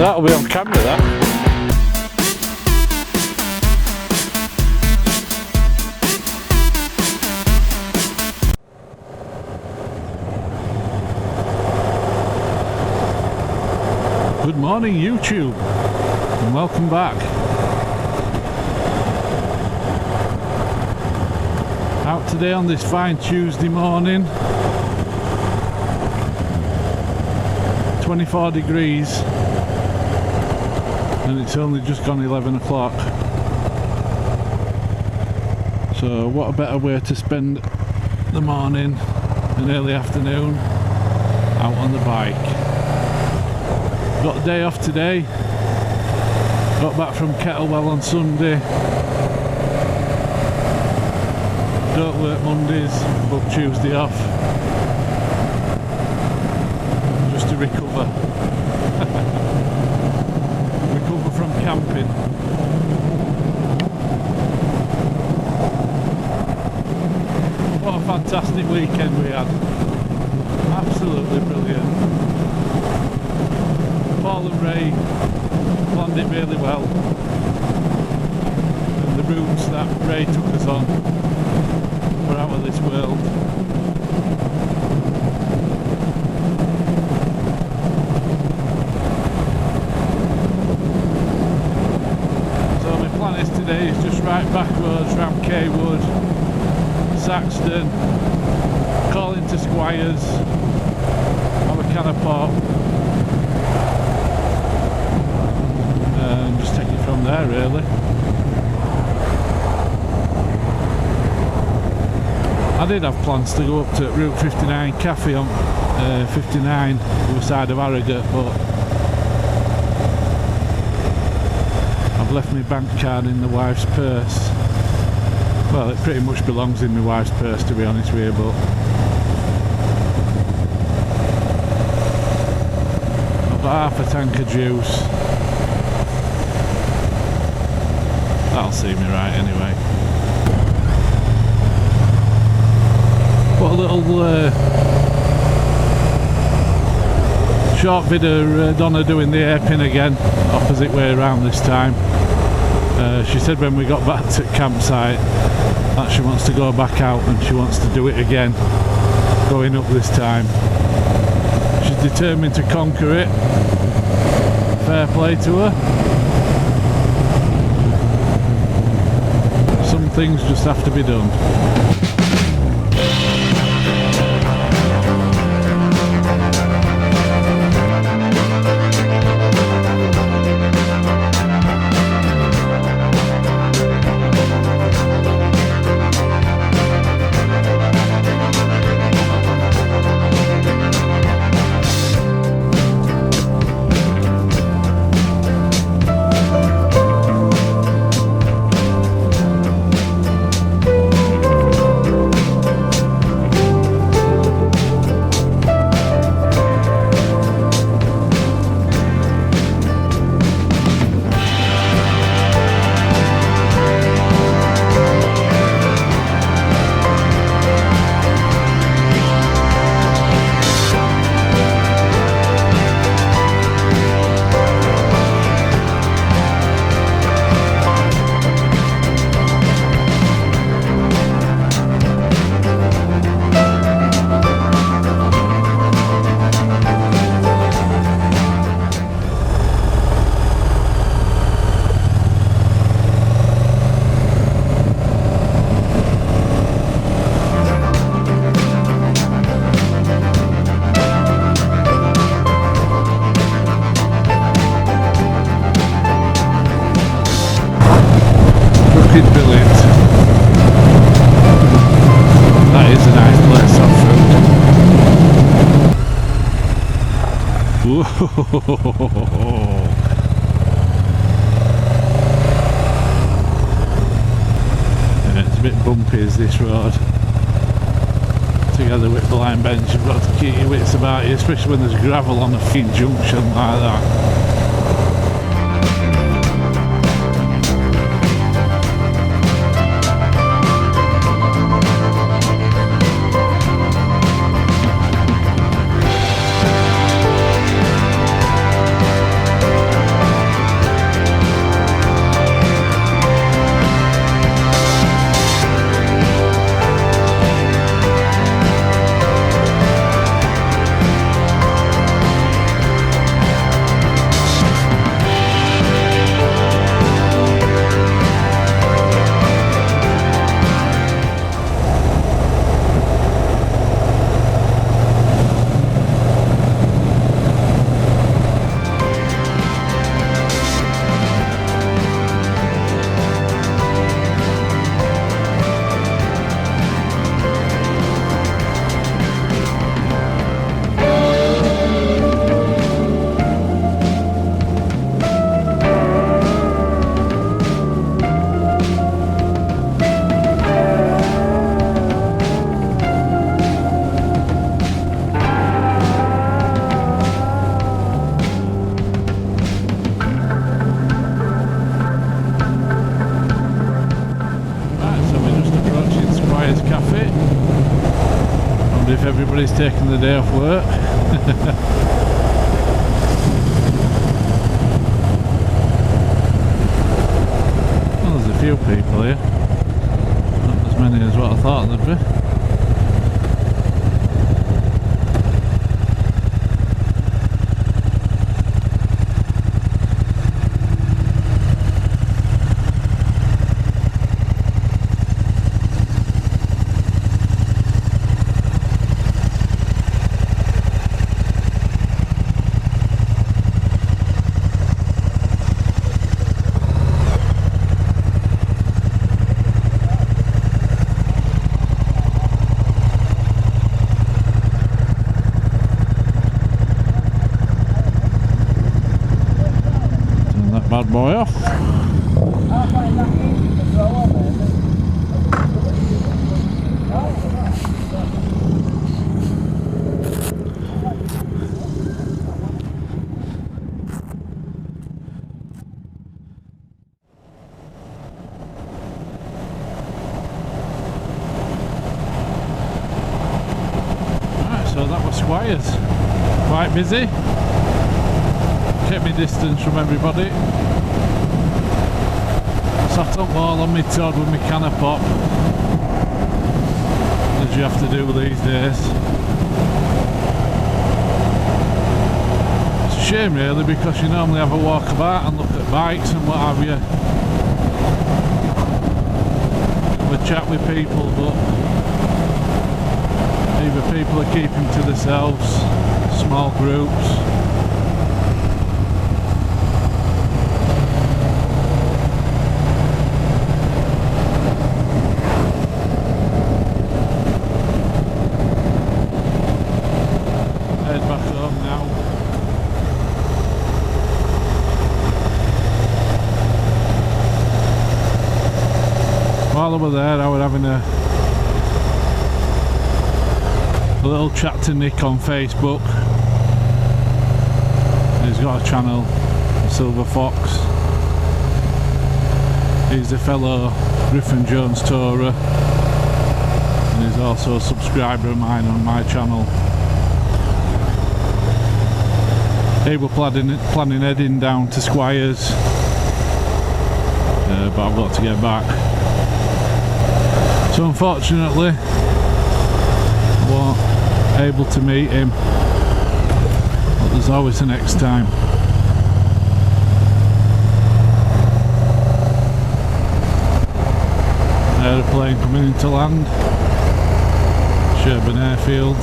that'll be on camera, that. Good morning, YouTube, and welcome back. Out today on this fine Tuesday morning. 24 degrees and it's only just gone 11 o'clock. So what a better way to spend the morning and early afternoon out on the bike. Got a day off today. Got back from Kettlewell on Sunday. Don't work Mondays, book Tuesday off. Just to recover. Recover from camping. What a fantastic weekend we had. Absolutely brilliant. Paul and Ray planned it really well. And the routes that Ray took us on were out of this world. Today is just right back roads round Kaywood, Saxton, call into Squires, have a can of pop, and just take it from there really. I did have plans to go up to Route 59 Cafe on 59 the other side of Harrogate, but left my bank card in the wife's purse. Well, it pretty much belongs in my wife's purse, to be honest with you, but I've got half a tank of juice. That'll see me right anyway. What a little short video of Donna doing the hairpin again, opposite way around this time. She said when we got back to campsite that she wants to go back out and she wants to do it again, going up this time. She's determined to conquer it. Fair play to her. Some things just have to be done. Brilliant. That is a nice place off-road. Yeah, it's a bit bumpy as this road. Together with the line bench, you've got to keep your wits about you, especially when there's gravel on a feed junction like that. Squires Cafe. Wonder if everybody's taking the day off work. Well, there's a few people here. Not as many as what I thought there'd be. Bad boy off. Right, so that was Squires. Quite busy. Kept me distance from everybody. Sat up all on my Todd with my can of pop, as you have to do these days. It's a shame really, because you normally have a walk about and look at bikes and what have you. Have a chat with people, but either people are keeping to themselves, small groups. While I was there, I was having a little chat to Nick on Facebook. He's got a channel, Silver Fox. He's a fellow Griff Jones Tourer, and he's also a subscriber of mine on my channel. He was planning heading down to Squires, but I've got to get back. So unfortunately, I wasn't able to meet him, but there's always the next time. Aeroplane coming into land, Sherburn Airfield.